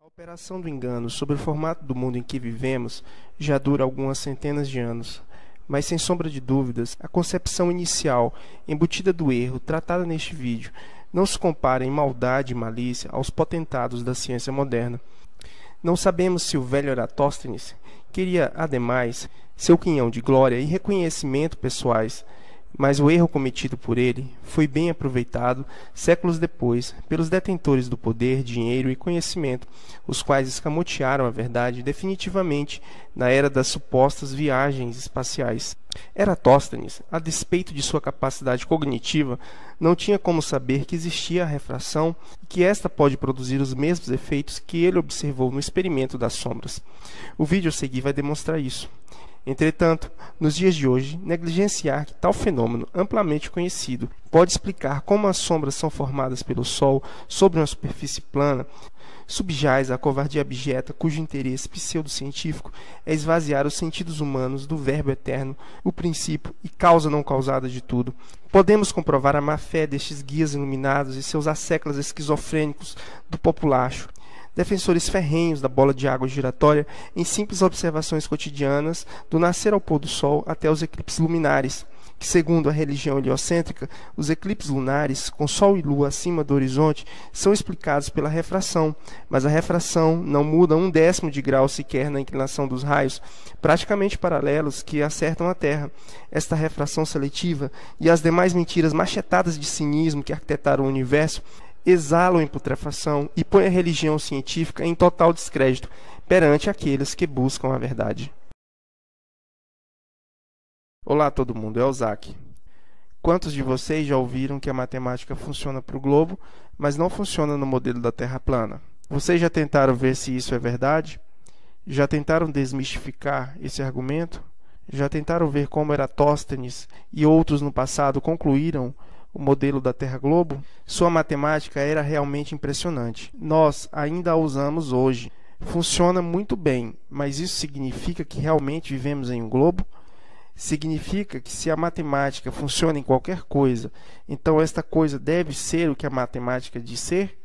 A operação do engano sobre o formato do mundo em que vivemos já dura algumas centenas de anos, mas sem sombra de dúvidas, a concepção inicial embutida do erro tratada neste vídeo não se compara em maldade e malícia aos potentados da ciência moderna. Não sabemos se o velho Eratóstenes queria, ademais, seu quinhão de glória e reconhecimento pessoais, mas o erro cometido por ele foi bem aproveitado séculos depois pelos detentores do poder, dinheiro e conhecimento, os quais escamotearam a verdade definitivamente na era das supostas viagens espaciais. Eratóstenes, a despeito de sua capacidade cognitiva, não tinha como saber que existia a refração e que esta pode produzir os mesmos efeitos que ele observou no experimento das sombras. O vídeo a seguir vai demonstrar isso. Entretanto, nos dias de hoje, negligenciar que tal fenômeno amplamente conhecido pode explicar como as sombras são formadas pelo Sol sobre uma superfície plana subjaz à covardia abjeta cujo interesse pseudocientífico é esvaziar os sentidos humanos do verbo eterno, o princípio e causa não causada de tudo. Podemos comprovar a má-fé destes guias iluminados e seus asséculos esquizofrênicos do populacho, defensores ferrenhos da bola de água giratória em simples observações cotidianas do nascer ao pôr do sol até os eclipses luminares, que segundo a religião heliocêntrica, os eclipses lunares, com sol e lua acima do horizonte, são explicados pela refração, mas a refração não muda 1/10 de grau sequer na inclinação dos raios, praticamente paralelos que acertam a Terra. Esta refração seletiva e as demais mentiras machetadas de cinismo que arquitetaram o universo exalam em putrefação e põem a religião científica em total descrédito perante aqueles que buscam a verdade. Olá todo mundo, é o Zac. Quantos de vocês já ouviram que a matemática funciona para o globo, mas não funciona no modelo da Terra plana? Vocês já tentaram ver se isso é verdade? Já tentaram desmistificar esse argumento? Já tentaram ver como Eratóstenes e outros no passado concluíram o modelo da Terra globo? Sua matemática era realmente impressionante. Nós ainda a usamos hoje. Funciona muito bem, mas isso significa que realmente vivemos em um globo? Significa que se a matemática funciona em qualquer coisa, então esta coisa deve ser o que a matemática diz ser?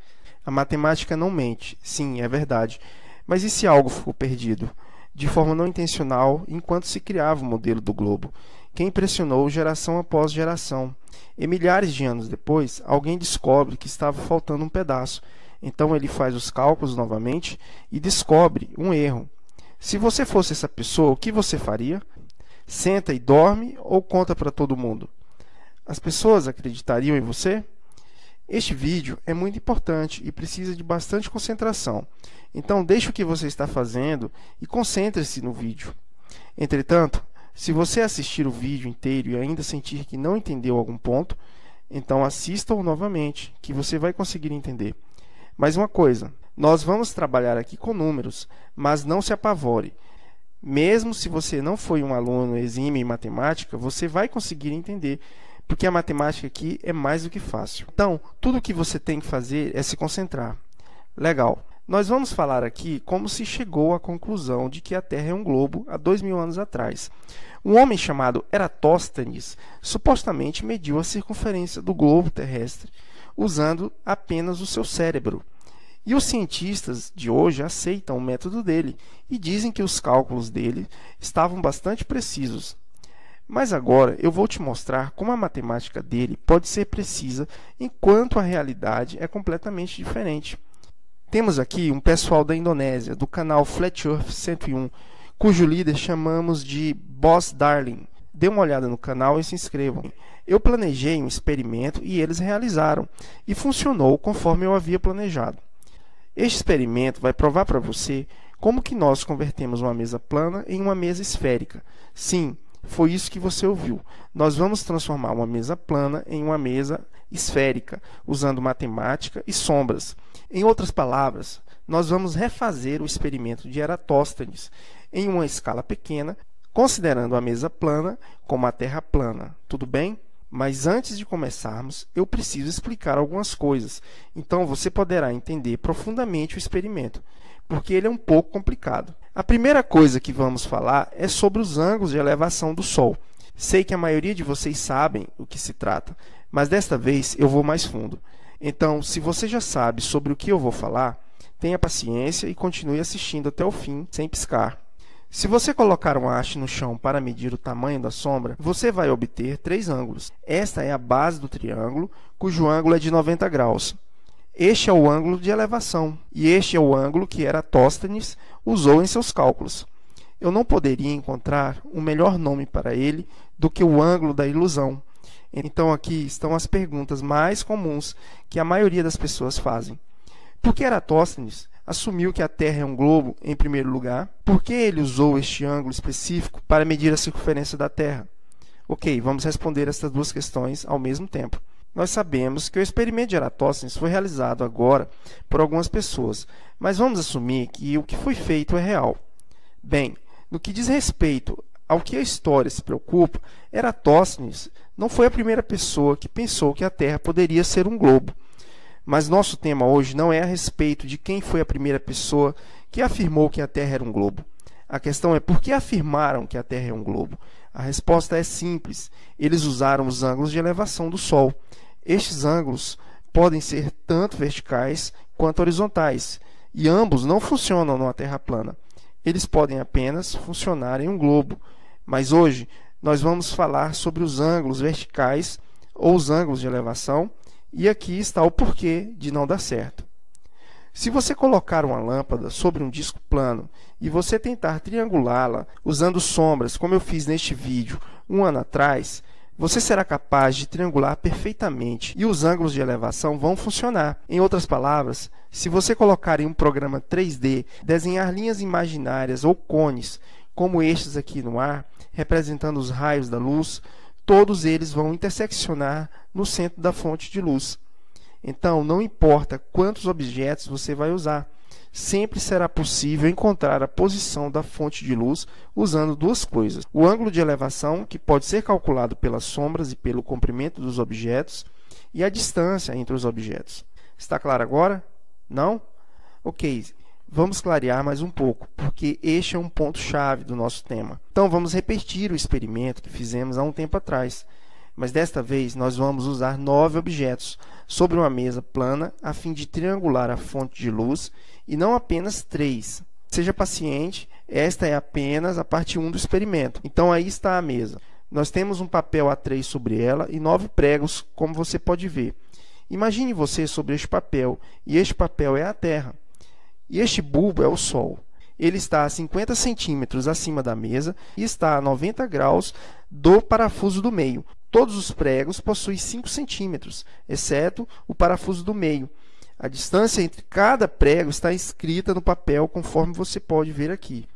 A matemática não mente, sim, é verdade. Mas e se algo ficou perdido? De forma não intencional, enquanto se criava o modelo do globo, que impressionou geração após geração. E milhares de anos depois, alguém descobre que estava faltando um pedaço. Então ele faz os cálculos novamente e descobre um erro. Se você fosse essa pessoa, o que você faria? Senta e dorme ou conta para todo mundo? As pessoas acreditariam em você? Este vídeo é muito importante e precisa de bastante concentração. Então deixe o que você está fazendo e concentre-se no vídeo. Entretanto, se você assistir o vídeo inteiro e ainda sentir que não entendeu algum ponto, então assista-o novamente, que você vai conseguir entender. Mais uma coisa, nós vamos trabalhar aqui com números, mas não se apavore. Mesmo se você não foi um aluno exímio em matemática, você vai conseguir entender, porque a matemática aqui é mais do que fácil. Então, tudo o que você tem que fazer é se concentrar. Legal. Nós vamos falar aqui como se chegou à conclusão de que a Terra é um globo há 2000 anos atrás. Um homem chamado Eratóstenes supostamente mediu a circunferência do globo terrestre usando apenas o seu cérebro. E os cientistas de hoje aceitam o método dele e dizem que os cálculos dele estavam bastante precisos. Mas agora eu vou te mostrar como a matemática dele pode ser precisa enquanto a realidade é completamente diferente. Temos aqui um pessoal da Indonésia, do canal Flat Earth 101, cujo líder chamamos de Boss Darling. Dê uma olhada no canal e se inscrevam. Eu planejei um experimento e eles realizaram, e funcionou conforme eu havia planejado. Este experimento vai provar para você como que nós convertemos uma mesa plana em uma mesa esférica. Sim, Foi isso que você ouviu. Nós vamos transformar uma mesa plana em uma mesa esférica, usando matemática e sombras. Em outras palavras, nós vamos refazer o experimento de Eratóstenes em uma escala pequena, considerando a mesa plana como a Terra plana. Tudo bem? Mas antes de começarmos, eu preciso explicar algumas coisas. Então você poderá entender profundamente o experimento, porque ele é um pouco complicado. A primeira coisa que vamos falar é sobre os ângulos de elevação do Sol. Sei que a maioria de vocês sabem o que se trata, mas desta vez eu vou mais fundo. Então, se você já sabe sobre o que eu vou falar, tenha paciência e continue assistindo até o fim, sem piscar. Se você colocar uma haste no chão para medir o tamanho da sombra, você vai obter 3 ângulos. Esta é a base do triângulo, cujo ângulo é de 90 graus. Este é o ângulo de elevação, e este é o ângulo que Eratóstenes usou em seus cálculos. Eu não poderia encontrar um melhor nome para ele do que o ângulo da ilusão. Então aqui estão as perguntas mais comuns que a maioria das pessoas fazem. Por que Eratóstenes assumiu que a Terra é um globo em primeiro lugar? Por que ele usou este ângulo específico para medir a circunferência da Terra? Ok, vamos responder estas duas questões ao mesmo tempo. Nós sabemos que o experimento de Eratóstenes foi realizado agora por algumas pessoas, mas vamos assumir que o que foi feito é real. Bem, no que diz respeito ao que a história se preocupa, Eratóstenes não foi a primeira pessoa que pensou que a Terra poderia ser um globo. Mas nosso tema hoje não é a respeito de quem foi a primeira pessoa que afirmou que a Terra era um globo. A questão é por que afirmaram que a Terra é um globo? A resposta é simples. Eles usaram os ângulos de elevação do Sol. Estes ângulos podem ser tanto verticais quanto horizontais, e ambos não funcionam numa Terra plana. Eles podem apenas funcionar em um globo. Mas hoje nós vamos falar sobre os ângulos verticais ou os ângulos de elevação, e aqui está o porquê de não dar certo. Se você colocar uma lâmpada sobre um disco plano e você tentar triangulá-la usando sombras, como eu fiz neste vídeo um ano atrás, você será capaz de triangular perfeitamente e os ângulos de elevação vão funcionar. Em outras palavras, se você colocar em um programa 3D, desenhar linhas imaginárias ou cones, como estes aqui no ar, representando os raios da luz, todos eles vão interseccionar no centro da fonte de luz. Então, não importa quantos objetos você vai usar, sempre será possível encontrar a posição da fonte de luz usando duas coisas: o ângulo de elevação, que pode ser calculado pelas sombras e pelo comprimento dos objetos, e a distância entre os objetos. Está claro agora? Não? Ok, vamos clarear mais um pouco, porque este é um ponto-chave do nosso tema. Então, vamos repetir o experimento que fizemos há um tempo atrás, mas desta vez nós vamos usar 9 objetos sobre uma mesa plana a fim de triangular a fonte de luz e não apenas 3. Seja paciente, esta é apenas a parte 1 do experimento. Então aí está a mesa. Nós temos um papel A3 sobre ela e 9 pregos, como você pode ver. Imagine você sobre este papel, e este papel é a Terra. E este bulbo é o Sol. Ele está a 50 centímetros acima da mesa e está a 90 graus do parafuso do meio. Todos os pregos possuem 5 centímetros, exceto o parafuso do meio. A distância entre cada prego está escrita no papel, conforme você pode ver aqui.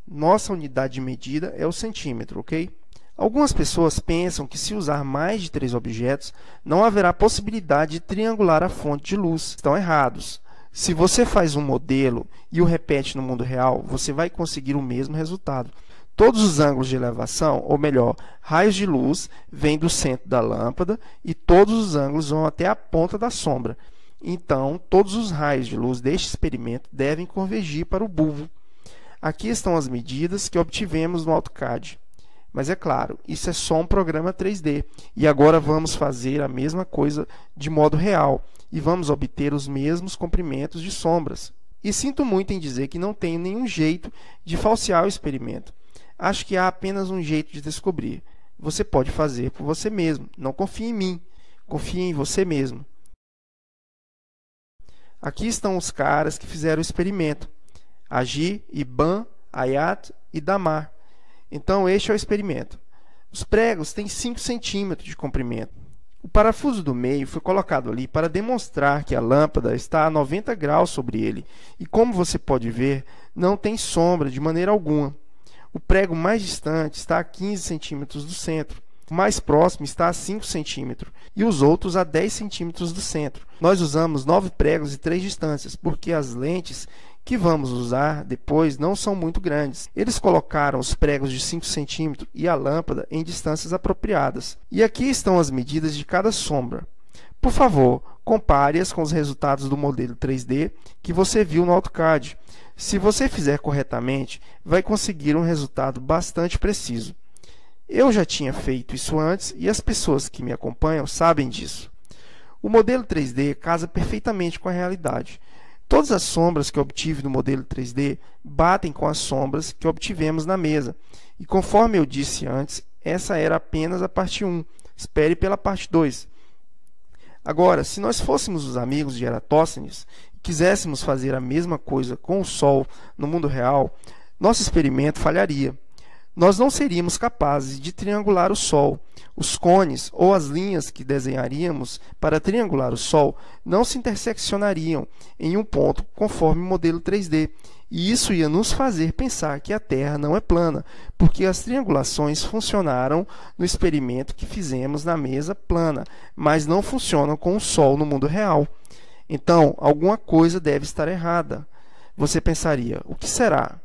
Nossa unidade de medida é o centímetro, ok? Algumas pessoas pensam que se usar mais de 3 objetos, não haverá possibilidade de triangular a fonte de luz. Estão errados. Se você faz um modelo e o repete no mundo real, você vai conseguir o mesmo resultado. Todos os ângulos de elevação, ou melhor, raios de luz, vêm do centro da lâmpada e todos os ângulos vão até a ponta da sombra. Então, todos os raios de luz deste experimento devem convergir para o bulbo. Aqui estão as medidas que obtivemos no AutoCAD. Mas é claro, isso é só um programa 3D. E agora vamos fazer a mesma coisa de modo real e vamos obter os mesmos comprimentos de sombras. E sinto muito em dizer que não tenho nenhum jeito de falsear o experimento. Acho que há apenas um jeito de descobrir. Você pode fazer por você mesmo. Não confie em mim. Confie em você mesmo. Aqui estão os caras que fizeram o experimento. Agi, Iban, Ayat e Damar. Então, este é o experimento. Os pregos têm 5 centímetros de comprimento. O parafuso do meio foi colocado ali para demonstrar que a lâmpada está a 90 graus sobre ele. E como você pode ver, não tem sombra de maneira alguma. O prego mais distante está a 15 centímetros do centro. O mais próximo está a 5 centímetros e os outros a 10 centímetros do centro. Nós usamos 9 pregos e 3 distâncias, porque as lentes que vamos usar depois não são muito grandes. Eles colocaram os pregos de 5 centímetros e a lâmpada em distâncias apropriadas. E aqui estão as medidas de cada sombra. Por favor, compare-as com os resultados do modelo 3D que você viu no AutoCAD. Se você fizer corretamente, vai conseguir um resultado bastante preciso. Eu já tinha feito isso antes e as pessoas que me acompanham sabem disso. O modelo 3D casa perfeitamente com a realidade. Todas as sombras que obtive no modelo 3D batem com as sombras que obtivemos na mesa. E conforme eu disse antes, essa era apenas a parte 1. Espere pela parte 2. Agora, se nós fôssemos os amigos de Eratóstenes e quiséssemos fazer a mesma coisa com o Sol no mundo real, nosso experimento falharia. Nós não seríamos capazes de triangular o Sol. Os cones ou as linhas que desenharíamos para triangular o Sol não se interseccionariam em um ponto conforme o modelo 3D. E isso ia nos fazer pensar que a Terra não é plana, porque as triangulações funcionaram no experimento que fizemos na mesa plana, mas não funcionam com o Sol no mundo real. Então, alguma coisa deve estar errada. Você pensaria, o que será?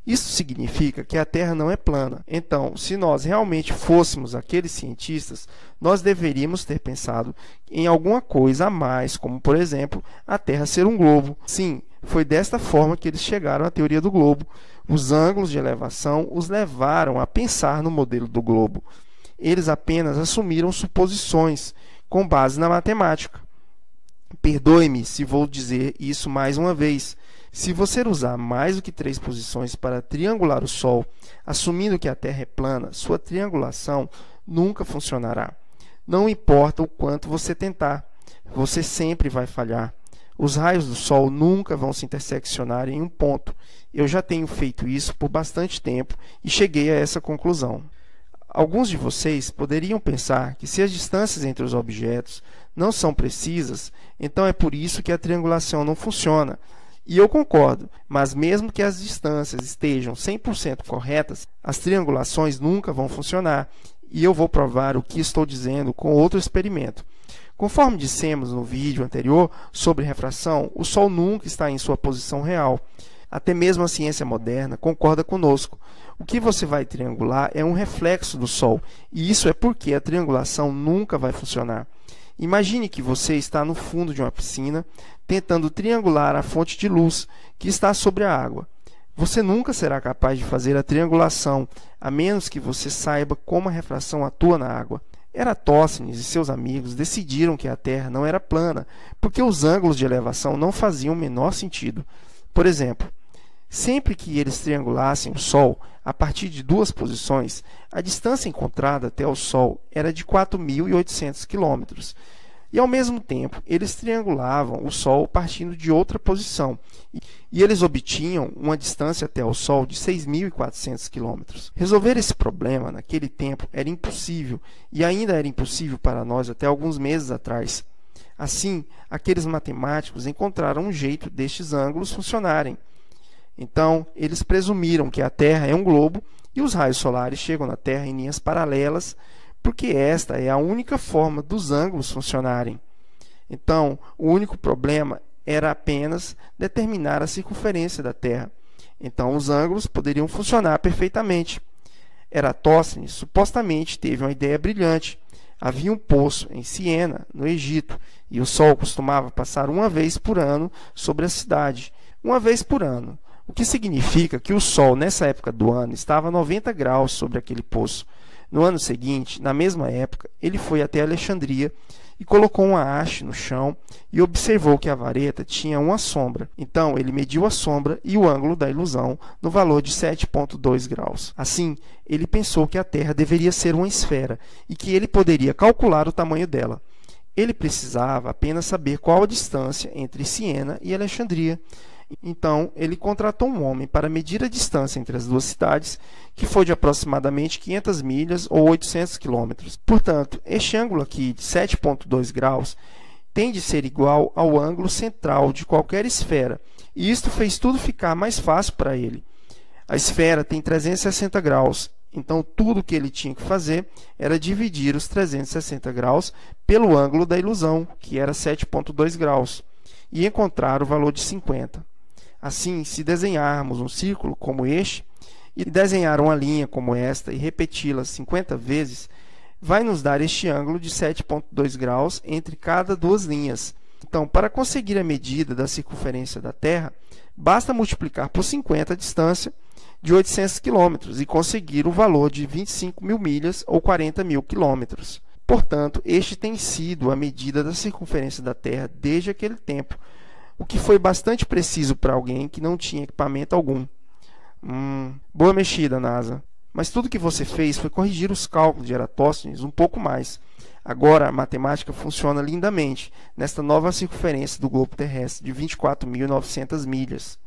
Isso significa que a Terra não é plana. Então, se nós realmente fôssemos aqueles cientistas, nós deveríamos ter pensado em alguma coisa a mais, como, por exemplo, a Terra ser um globo. Sim, foi desta forma que eles chegaram à teoria do globo. Os ângulos de elevação os levaram a pensar no modelo do globo. Eles apenas assumiram suposições com base na matemática. Perdoe-me se vou dizer isso mais uma vez. Se você usar mais do que 3 posições para triangular o Sol, assumindo que a Terra é plana, sua triangulação nunca funcionará. Não importa o quanto você tentar, você sempre vai falhar. Os raios do Sol nunca vão se interseccionar em um ponto. Eu já tenho feito isso por bastante tempo e cheguei a essa conclusão. Alguns de vocês poderiam pensar que se as distâncias entre os objetos não são precisas, então é por isso que a triangulação não funciona. E eu concordo, mas mesmo que as distâncias estejam 100% corretas, as triangulações nunca vão funcionar. E eu vou provar o que estou dizendo com outro experimento. Conforme dissemos no vídeo anterior sobre refração, o Sol nunca está em sua posição real. Até mesmo a ciência moderna concorda conosco. O que você vai triangular é um reflexo do Sol, e isso é porque a triangulação nunca vai funcionar. Imagine que você está no fundo de uma piscina, tentando triangular a fonte de luz que está sobre a água. Você nunca será capaz de fazer a triangulação, a menos que você saiba como a refração atua na água. Eratóstenes e seus amigos decidiram que a Terra não era plana, porque os ângulos de elevação não faziam o menor sentido. Por exemplo, sempre que eles triangulassem o Sol, a partir de 2 posições, a distância encontrada até o Sol era de 4.800 km. E, ao mesmo tempo, eles triangulavam o Sol partindo de outra posição, e eles obtinham uma distância até o Sol de 6.400 km. Resolver esse problema naquele tempo era impossível, e ainda era impossível para nós até alguns meses atrás. Assim, aqueles matemáticos encontraram um jeito destes ângulos funcionarem. Então, eles presumiram que a Terra é um globo e os raios solares chegam na Terra em linhas paralelas, porque esta é a única forma dos ângulos funcionarem. Então, o único problema era apenas determinar a circunferência da Terra. Então, os ângulos poderiam funcionar perfeitamente. Eratóstenes supostamente teve uma ideia brilhante. Havia um poço em Siena, no Egito, e o Sol costumava passar uma vez por ano sobre a cidade. Uma vez por ano. O que significa que o Sol, nessa época do ano, estava a 90 graus sobre aquele poço. No ano seguinte, na mesma época, ele foi até Alexandria e colocou uma haste no chão e observou que a vareta tinha uma sombra. Então, ele mediu a sombra e o ângulo da ilusão no valor de 7,2 graus. Assim, ele pensou que a Terra deveria ser uma esfera e que ele poderia calcular o tamanho dela. Ele precisava apenas saber qual a distância entre Siena e Alexandria. Então, ele contratou um homem para medir a distância entre as duas cidades, que foi de aproximadamente 500 milhas ou 800 quilômetros. Portanto, este ângulo aqui de 7,2 graus tem de ser igual ao ângulo central de qualquer esfera, e isto fez tudo ficar mais fácil para ele. A esfera tem 360 graus, então tudo que ele tinha que fazer era dividir os 360 graus pelo ângulo da ilusão, que era 7,2 graus, e encontrar o valor de 50. Assim, se desenharmos um círculo como este, e desenhar uma linha como esta e repeti-la 50 vezes, vai nos dar este ângulo de 7,2 graus entre cada duas linhas. Então, para conseguir a medida da circunferência da Terra, basta multiplicar por 50 a distância de 800 km e conseguir o valor de 25 mil milhas ou 40 mil quilômetros. Portanto, este tem sido a medida da circunferência da Terra desde aquele tempo, o que foi bastante preciso para alguém que não tinha equipamento algum. Boa mexida, NASA. Mas tudo que você fez foi corrigir os cálculos de Eratóstenes um pouco mais. Agora a matemática funciona lindamente nesta nova circunferência do globo terrestre de 24.900 milhas.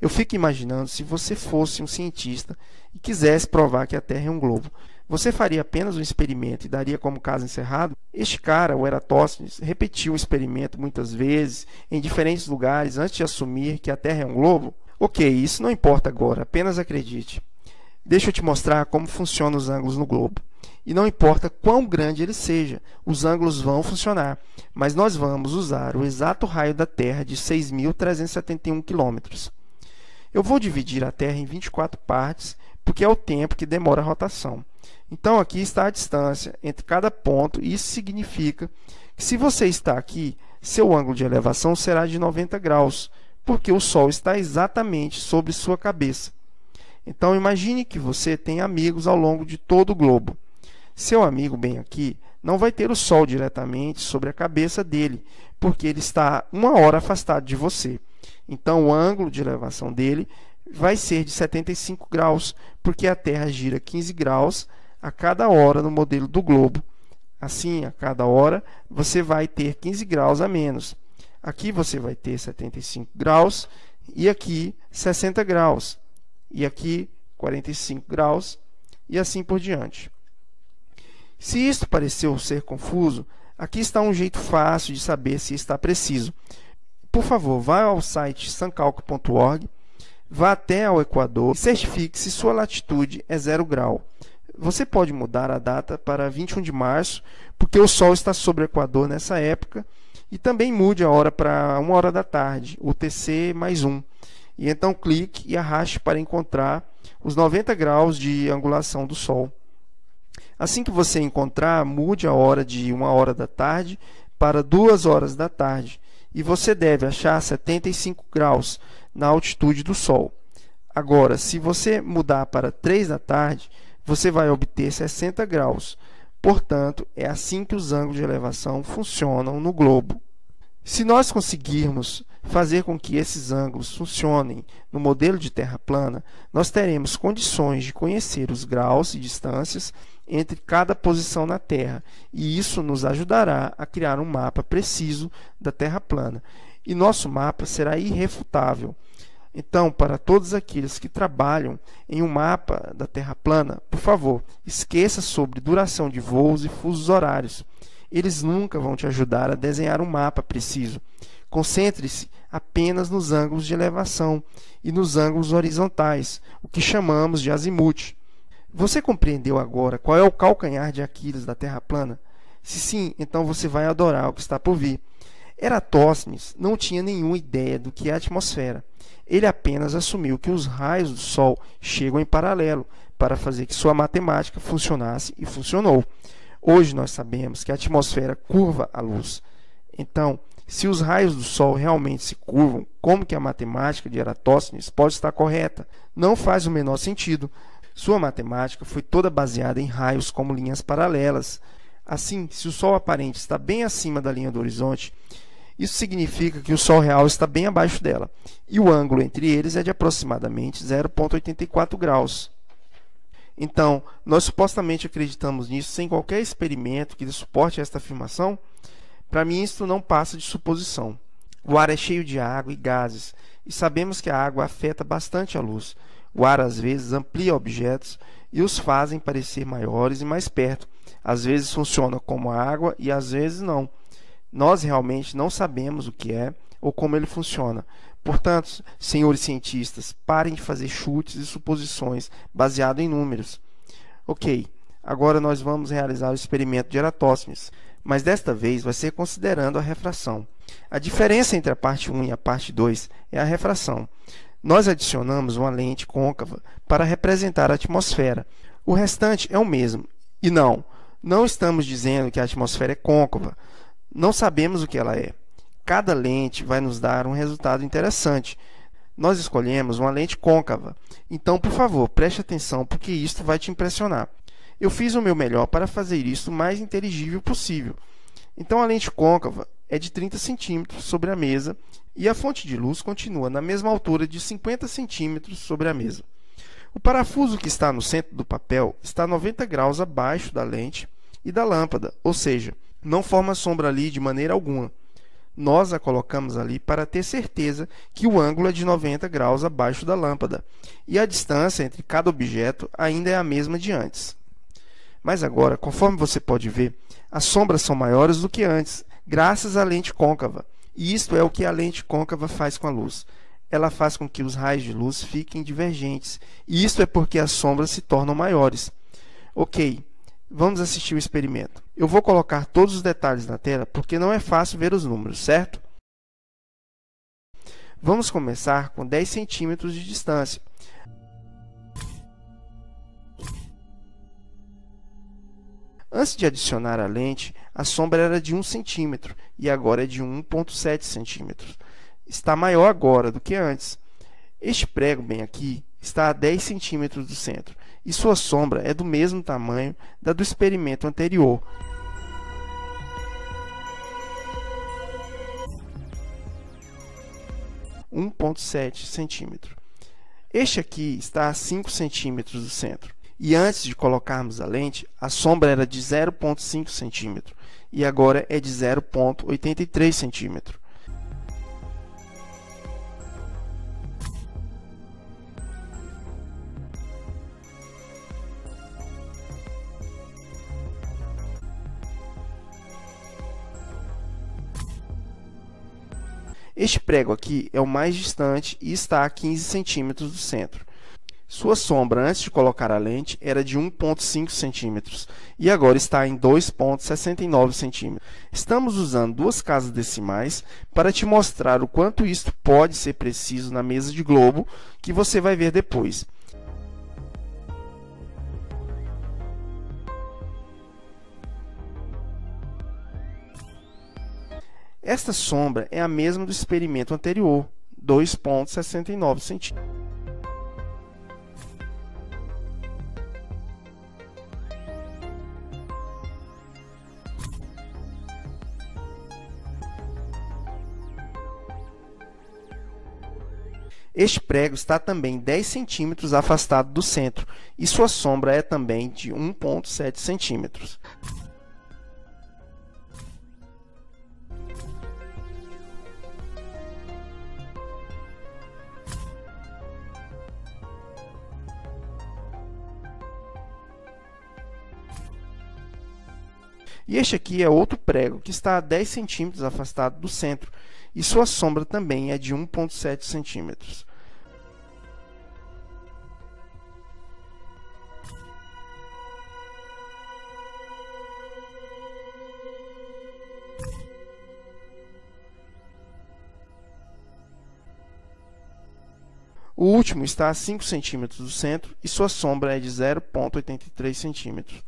Eu fico imaginando se você fosse um cientista e quisesse provar que a Terra é um globo. Você faria apenas um experimento e daria como caso encerrado? Este cara, o Eratóstenes, repetiu o experimento muitas vezes, em diferentes lugares, antes de assumir que a Terra é um globo? Ok, isso não importa agora, apenas acredite. Deixa eu te mostrar como funcionam os ângulos no globo. E não importa quão grande ele seja, os ângulos vão funcionar, mas nós vamos usar o exato raio da Terra de 6.371 km. Eu vou dividir a Terra em 24 partes, porque é o tempo que demora a rotação. Então, aqui está a distância entre cada ponto, e isso significa que se você está aqui, seu ângulo de elevação será de 90 graus, porque o Sol está exatamente sobre sua cabeça. Então, imagine que você tem amigos ao longo de todo o globo. Seu amigo bem aqui não vai ter o Sol diretamente sobre a cabeça dele, porque ele está 1 hora afastado de você. Então, o ângulo de elevação dele vai ser de 75 graus, porque a Terra gira 15 graus a cada hora no modelo do globo. Assim, a cada hora, você vai ter 15 graus a menos. Aqui você vai ter 75 graus e aqui 60 graus. E aqui 45 graus e assim por diante. Se isto pareceu ser confuso, aqui está um jeito fácil de saber se está preciso. Por favor, vá ao site sancalc.org, vá até ao Equador e certifique se sua latitude é 0 grau. Você pode mudar a data para 21 de março, porque o Sol está sobre o Equador nessa época, e também mude a hora para 1 hora da tarde, UTC mais 1. E então clique e arraste para encontrar os 90 graus de angulação do Sol. Assim que você encontrar, mude a hora de 1 hora da tarde para 2 horas da tarde. E você deve achar 75 graus na altitude do Sol. Agora, se você mudar para 3 da tarde, você vai obter 60 graus. Portanto, é assim que os ângulos de elevação funcionam no globo. Se nós conseguirmos fazer com que esses ângulos funcionem no modelo de Terra plana, nós teremos condições de conhecer os graus e distâncias entre cada posição na Terra, e isso nos ajudará a criar um mapa preciso da Terra plana. E nosso mapa será irrefutável. Então, para todos aqueles que trabalham em um mapa da Terra plana, por favor, esqueça sobre duração de voos e fusos horários. Eles nunca vão te ajudar a desenhar um mapa preciso. Concentre-se apenas nos ângulos de elevação e nos ângulos horizontais, o que chamamos de azimuth. Você compreendeu agora qual é o calcanhar de Aquiles da Terra plana? Se sim, então você vai adorar o que está por vir. Eratóstenes não tinha nenhuma ideia do que é a atmosfera. Ele apenas assumiu que os raios do Sol chegam em paralelo para fazer que sua matemática funcionasse, e funcionou. Hoje nós sabemos que a atmosfera curva a luz. Então, se os raios do Sol realmente se curvam, como que a matemática de Eratóstenes pode estar correta? Não faz o menor sentido. Sua matemática foi toda baseada em raios como linhas paralelas. Assim, se o Sol aparente está bem acima da linha do horizonte, isso significa que o Sol real está bem abaixo dela, e o ângulo entre eles é de aproximadamente 0,84 graus. Então, nós supostamente acreditamos nisso sem qualquer experimento que suporte esta afirmação? Para mim, isso não passa de suposição. O ar é cheio de água e gases, e sabemos que a água afeta bastante a luz. O ar, às vezes, amplia objetos e os fazem parecer maiores e mais perto. Às vezes funciona como a água e às vezes não. Nós realmente não sabemos o que é ou como ele funciona. Portanto, senhores cientistas, parem de fazer chutes e suposições baseados em números. Ok, agora nós vamos realizar o experimento de Eratóstenes, mas desta vez vai ser considerando a refração. A diferença entre a parte 1 e a parte 2 é a refração. Nós adicionamos uma lente côncava para representar a atmosfera. O restante é o mesmo. E não estamos dizendo que a atmosfera é côncava. Não sabemos o que ela é. Cada lente vai nos dar um resultado interessante. Nós escolhemos uma lente côncava. Então, por favor, preste atenção porque isto vai te impressionar. Eu fiz o meu melhor para fazer isso o mais inteligível possível. Então, a lente côncava é de 30 centímetros sobre a mesa e a fonte de luz continua na mesma altura de 50 centímetros sobre a mesa. O parafuso que está no centro do papel está 90 graus abaixo da lente e da lâmpada, ou seja, não forma sombra ali de maneira alguma. Nós a colocamos ali para ter certeza que o ângulo é de 90 graus abaixo da lâmpada e a distância entre cada objeto ainda é a mesma de antes. Mas agora, conforme você pode ver, as sombras são maiores do que antes, graças à lente côncava. E isto é o que a lente côncava faz com a luz. Ela faz com que os raios de luz fiquem divergentes. E isto é porque as sombras se tornam maiores. Ok, vamos assistir o experimento. Eu vou colocar todos os detalhes na tela porque não é fácil ver os números, certo? Vamos começar com 10 centímetros de distância. Antes de adicionar a lente, a sombra era de 1 centímetro e agora é de 1,7 centímetros. Está maior agora do que antes. Este prego bem aqui está a 10 centímetros do centro e sua sombra é do mesmo tamanho da do experimento anterior. – 1,7 centímetro. Este aqui está a 5 centímetros do centro. E antes de colocarmos a lente, a sombra era de 0,5 centímetro e agora é de 0,83 centímetro. Este prego aqui é o mais distante e está a 15 centímetros do centro. Sua sombra antes de colocar a lente era de 1,5 centímetros e agora está em 2,69 centímetros. Estamos usando duas casas decimais para te mostrar o quanto isto pode ser preciso na mesa de globo, que você vai ver depois. Esta sombra é a mesma do experimento anterior, 2,69 centímetros. Este prego está também 10 centímetros afastado do centro e sua sombra é também de 1,7 centímetros. E este aqui é outro prego que está a 10 centímetros afastado do centro e sua sombra também é de 1,7 centímetros. O último está a 5 centímetros do centro e sua sombra é de 0,83 centímetros.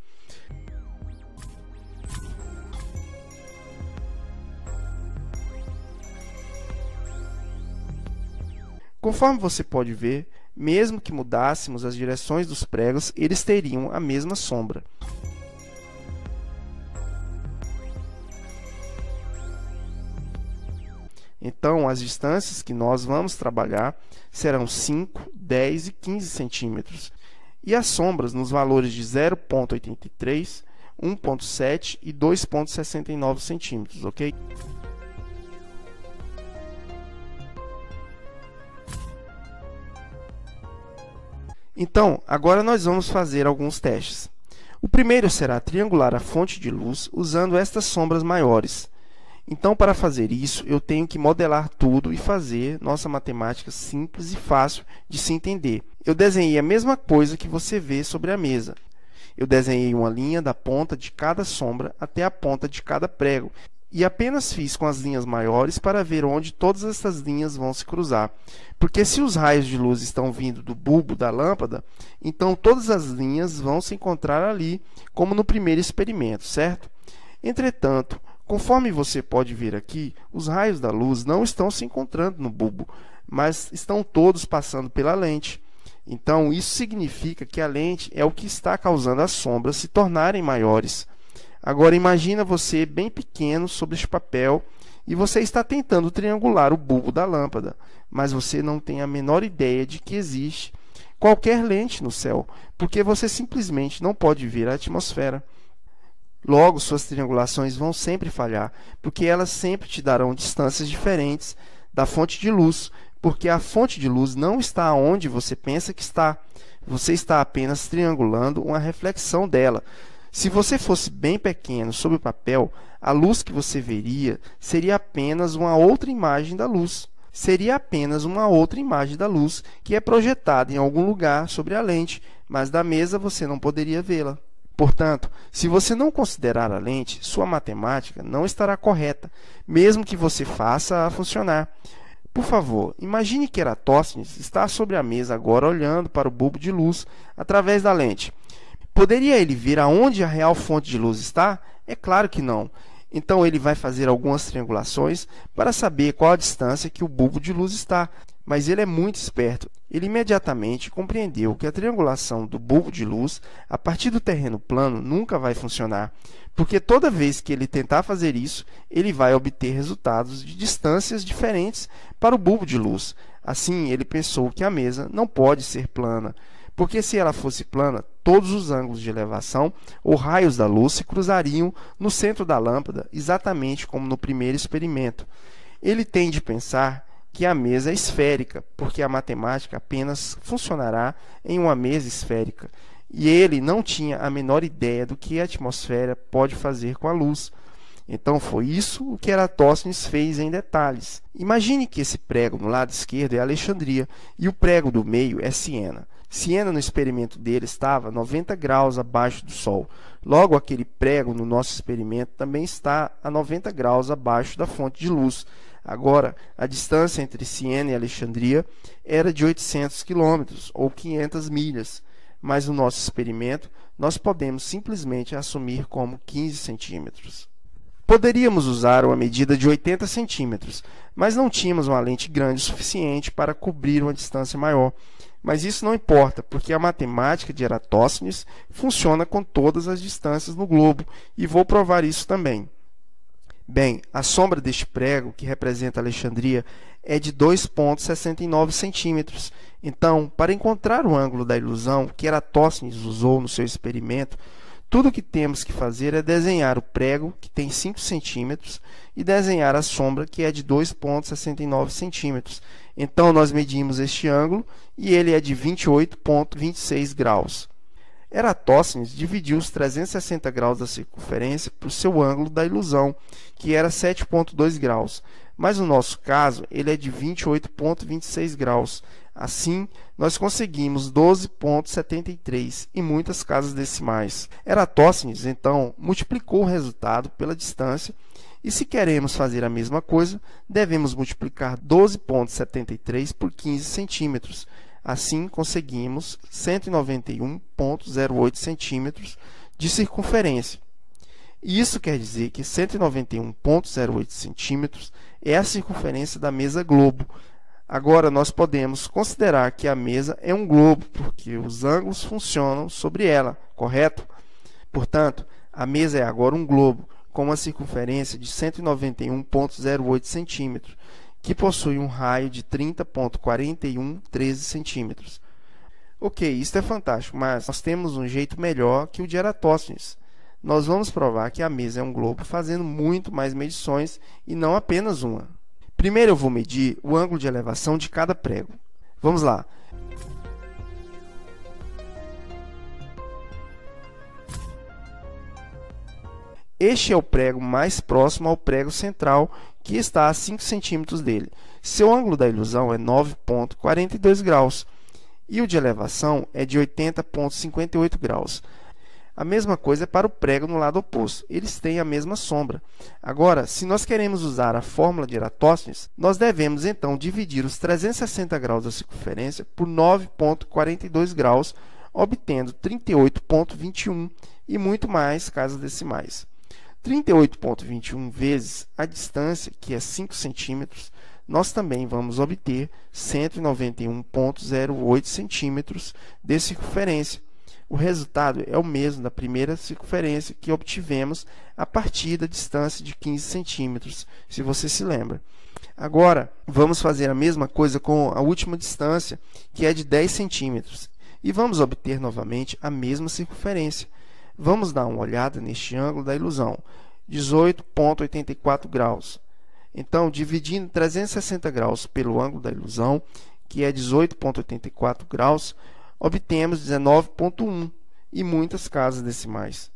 Conforme você pode ver, mesmo que mudássemos as direções dos pregos, eles teriam a mesma sombra. Então, as distâncias que nós vamos trabalhar serão 5, 10 e 15 centímetros. E as sombras nos valores de 0,83, 1,7 e 2,69 centímetros, ok? Então, agora nós vamos fazer alguns testes. O primeiro será triangular a fonte de luz usando estas sombras maiores. Então, para fazer isso, eu tenho que modelar tudo e fazer nossa matemática simples e fácil de se entender. Eu desenhei a mesma coisa que você vê sobre a mesa. Eu desenhei uma linha da ponta de cada sombra até a ponta de cada prego e apenas fiz com as linhas maiores para ver onde todas essas linhas vão se cruzar. Porque se os raios de luz estão vindo do bulbo da lâmpada, então todas as linhas vão se encontrar ali, como no primeiro experimento, certo? Entretanto, conforme você pode ver aqui, os raios da luz não estão se encontrando no bulbo, mas estão todos passando pela lente. Então, isso significa que a lente é o que está causando as sombras se tornarem maiores. Agora, imagina você bem pequeno sobre este papel e você está tentando triangular o bulbo da lâmpada, mas você não tem a menor ideia de que existe qualquer lente no céu, porque você simplesmente não pode ver a atmosfera. Logo, suas triangulações vão sempre falhar, porque elas sempre te darão distâncias diferentes da fonte de luz, porque a fonte de luz não está onde você pensa que está. Você está apenas triangulando uma reflexão dela. Se você fosse bem pequeno sobre o papel, a luz que você veria seria apenas uma outra imagem da luz. Seria apenas uma outra imagem da luz que é projetada em algum lugar sobre a lente, mas da mesa você não poderia vê-la. Portanto, se você não considerar a lente, sua matemática não estará correta, mesmo que você faça-a funcionar. Por favor, imagine que Eratóstenes está sobre a mesa agora olhando para o bulbo de luz através da lente. Poderia ele ver aonde a real fonte de luz está? É claro que não. Então ele vai fazer algumas triangulações para saber qual a distância que o bulbo de luz está. Mas ele é muito esperto. Ele imediatamente compreendeu que a triangulação do bulbo de luz a partir do terreno plano nunca vai funcionar, porque toda vez que ele tentar fazer isso, ele vai obter resultados de distâncias diferentes para o bulbo de luz. Assim, ele pensou que a mesa não pode ser plana, porque se ela fosse plana, todos os ângulos de elevação ou raios da luz se cruzariam no centro da lâmpada, exatamente como no primeiro experimento. Ele tem de pensar que a mesa é esférica, porque a matemática apenas funcionará em uma mesa esférica. E ele não tinha a menor ideia do que a atmosfera pode fazer com a luz. Então foi isso o que Eratóstenes fez em detalhes. Imagine que esse prego no lado esquerdo é Alexandria e o prego do meio é Siena. Siena, no experimento dele, estava 90 graus abaixo do Sol. Logo, aquele prego no nosso experimento também está a 90 graus abaixo da fonte de luz. Agora, a distância entre Siena e Alexandria era de 800 quilômetros, ou 500 milhas, mas no nosso experimento, nós podemos simplesmente assumir como 15 centímetros. Poderíamos usar uma medida de 80 centímetros, mas não tínhamos uma lente grande o suficiente para cobrir uma distância maior. Mas isso não importa, porque a matemática de Eratóstenes funciona com todas as distâncias no globo, e vou provar isso também. Bem, a sombra deste prego, que representa Alexandria, é de 2,69 centímetros. Então, para encontrar o ângulo da ilusão que Eratóstenes usou no seu experimento, tudo o que temos que fazer é desenhar o prego, que tem 5 centímetros, e desenhar a sombra, que é de 2,69 centímetros. Então, nós medimos este ângulo e ele é de 28,26 graus. Eratóstenes dividiu os 360 graus da circunferência por seu ângulo da ilusão, que era 7,2 graus. Mas no nosso caso, ele é de 28,26 graus. Assim, nós conseguimos 12,73 e muitas casas decimais. Eratóstenes, então, multiplicou o resultado pela distância, e se queremos fazer a mesma coisa, devemos multiplicar 12,73 por 15 centímetros. Assim, conseguimos 191,08 centímetros de circunferência. Isso quer dizer que 191,08 centímetros é a circunferência da mesa globo. Agora, nós podemos considerar que a mesa é um globo, porque os ângulos funcionam sobre ela, correto? Portanto, a mesa é agora um globo, com uma circunferência de 191,08 centímetros, que possui um raio de 30,4113 centímetros. Ok, isso é fantástico, mas nós temos um jeito melhor que o de Eratóstenes. Nós vamos provar que a mesa é um globo fazendo muito mais medições e não apenas uma. Primeiro eu vou medir o ângulo de elevação de cada prego. Vamos lá. Este é o prego mais próximo ao prego central, que está a 5 centímetros dele. Seu ângulo da ilusão é 9,42 graus e o de elevação é de 80,58 graus. A mesma coisa é para o prego no lado oposto. Eles têm a mesma sombra. Agora, se nós queremos usar a fórmula de Eratóstenes, nós devemos então dividir os 360 graus da circunferência por 9,42 graus, obtendo 38,21 e muito mais casas decimais. 38,21 vezes a distância, que é 5 centímetros, nós também vamos obter 191,08 centímetros de circunferência. O resultado é o mesmo da primeira circunferência que obtivemos a partir da distância de 15 centímetros, se você se lembra. Agora, vamos fazer a mesma coisa com a última distância, que é de 10 centímetros, e vamos obter novamente a mesma circunferência. Vamos dar uma olhada neste ângulo da ilusão, 18,84 graus. Então, dividindo 360 graus pelo ângulo da ilusão, que é 18,84 graus, obtemos 19,1 e muitas casas decimais.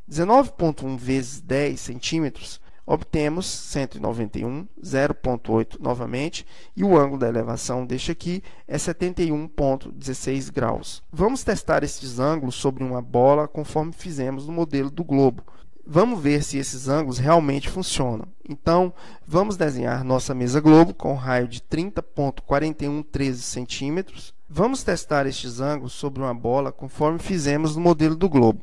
19,1 vezes 10 centímetros, obtemos 191, 0,8 novamente, e o ângulo da elevação deste aqui é 71,16 graus. Vamos testar esses ângulos sobre uma bola conforme fizemos no modelo do globo. Vamos ver se esses ângulos realmente funcionam. Então, vamos desenhar nossa mesa globo com um raio de 30,4113 centímetros. Vamos testar estes ângulos sobre uma bola conforme fizemos no modelo do globo.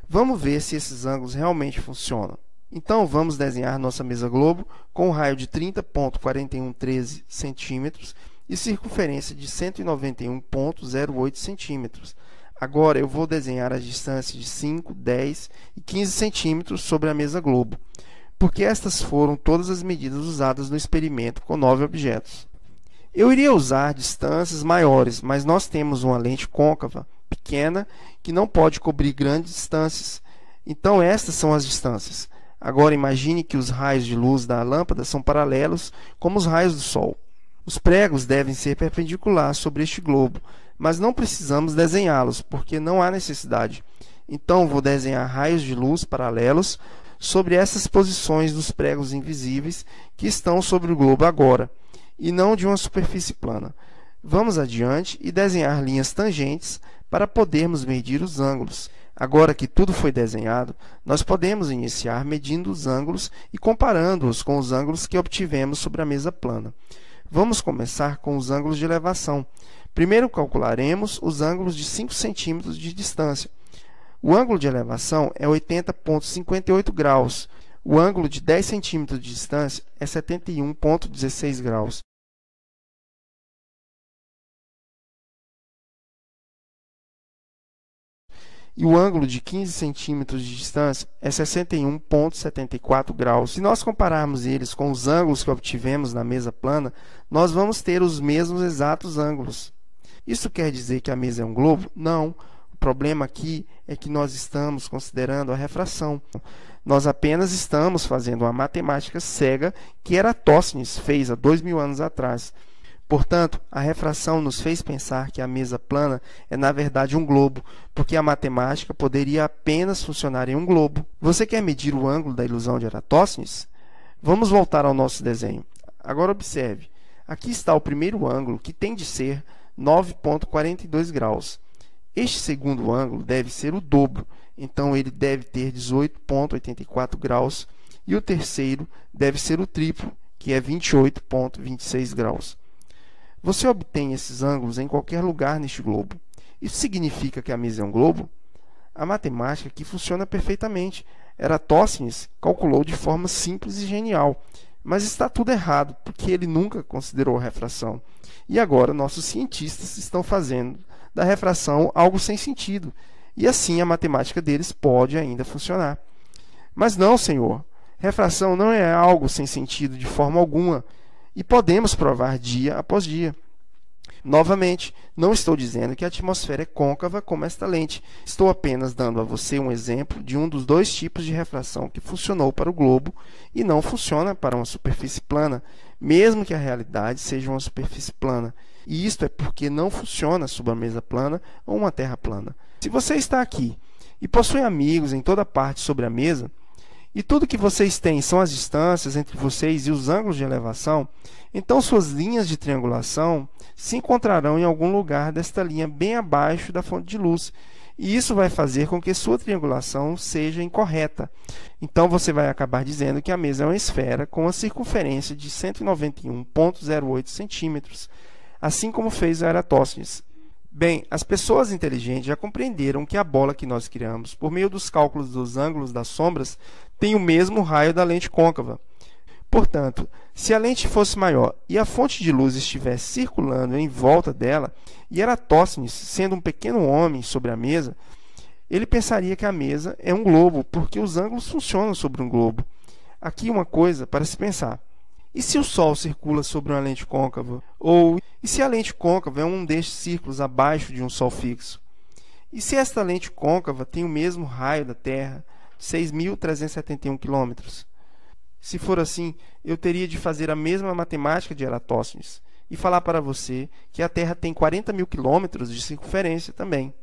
Vamos ver se esses ângulos realmente funcionam. Então, vamos desenhar nossa mesa globo com um raio de 30,4113 centímetros e circunferência de 191,08 centímetros. Agora, eu vou desenhar as distâncias de 5, 10 e 15 centímetros sobre a mesa globo, porque estas foram todas as medidas usadas no experimento com 9 objetos. Eu iria usar distâncias maiores, mas nós temos uma lente côncava pequena que não pode cobrir grandes distâncias. Então, estas são as distâncias. Agora, imagine que os raios de luz da lâmpada são paralelos como os raios do Sol. Os pregos devem ser perpendiculares sobre este globo, mas não precisamos desenhá-los, porque não há necessidade. Então, vou desenhar raios de luz paralelos sobre essas posições dos pregos invisíveis que estão sobre o globo agora, e não de uma superfície plana. Vamos adiante e desenhar linhas tangentes para podermos medir os ângulos. Agora que tudo foi desenhado, nós podemos iniciar medindo os ângulos e comparando-os com os ângulos que obtivemos sobre a mesa plana. Vamos começar com os ângulos de elevação. Primeiro calcularemos os ângulos de 5 centímetros de distância. O ângulo de elevação é 80,58 graus. O ângulo de 10 centímetros de distância é 71,16 graus. E o ângulo de 15 centímetros de distância é 61,74 graus. Se nós compararmos eles com os ângulos que obtivemos na mesa plana, nós vamos ter os mesmos exatos ângulos. Isso quer dizer que a mesa é um globo? Não. O problema aqui é que nós estamos considerando a refração. Nós apenas estamos fazendo uma matemática cega que Eratóstenes fez há 2000 anos atrás. Portanto, a refração nos fez pensar que a mesa plana é, na verdade, um globo, porque a matemática poderia apenas funcionar em um globo. Você quer medir o ângulo da ilusão de Eratóstenes? Vamos voltar ao nosso desenho. Agora observe. Aqui está o primeiro ângulo, que tem de ser 9,42 graus. Este segundo ângulo deve ser o dobro, então ele deve ter 18,84 graus, e o terceiro deve ser o triplo, que é 28,26 graus. Você obtém esses ângulos em qualquer lugar neste globo. Isso significa que a mesa é um globo? A matemática aqui funciona perfeitamente. Eratóstenes calculou de forma simples e genial, mas está tudo errado, porque ele nunca considerou a refração. E agora nossos cientistas estão fazendo da refração algo sem sentido, e assim a matemática deles pode ainda funcionar. Mas não, senhor, refração não é algo sem sentido de forma alguma, e podemos provar dia após dia. Novamente, não estou dizendo que a atmosfera é côncava como esta lente. Estou apenas dando a você um exemplo de um dos dois tipos de refração que funcionou para o globo e não funciona para uma superfície plana, mesmo que a realidade seja uma superfície plana. E isto é porque não funciona sob uma mesa plana ou uma terra plana. Se você está aqui e possui amigos em toda parte sobre a mesa, e tudo que vocês têm são as distâncias entre vocês e os ângulos de elevação, então suas linhas de triangulação se encontrarão em algum lugar desta linha bem abaixo da fonte de luz. E isso vai fazer com que sua triangulação seja incorreta. Então, você vai acabar dizendo que a mesa é uma esfera com uma circunferência de 191,08 centímetros, assim como fez Eratosthenes. Bem, as pessoas inteligentes já compreenderam que a bola que nós criamos, por meio dos cálculos dos ângulos das sombras, tem o mesmo raio da lente côncava. Portanto, se a lente fosse maior e a fonte de luz estivesse circulando em volta dela, e Eratosthenes, sendo um pequeno homem sobre a mesa, ele pensaria que a mesa é um globo, porque os ângulos funcionam sobre um globo. Aqui uma coisa para se pensar. E se o Sol circula sobre uma lente côncava? Ou e se a lente côncava é um destes círculos abaixo de um Sol fixo? E se esta lente côncava tem o mesmo raio da Terra, 6.371 km? Se for assim, eu teria de fazer a mesma matemática de Eratosthenes e falar para você que a Terra tem 40.000 km de circunferência também.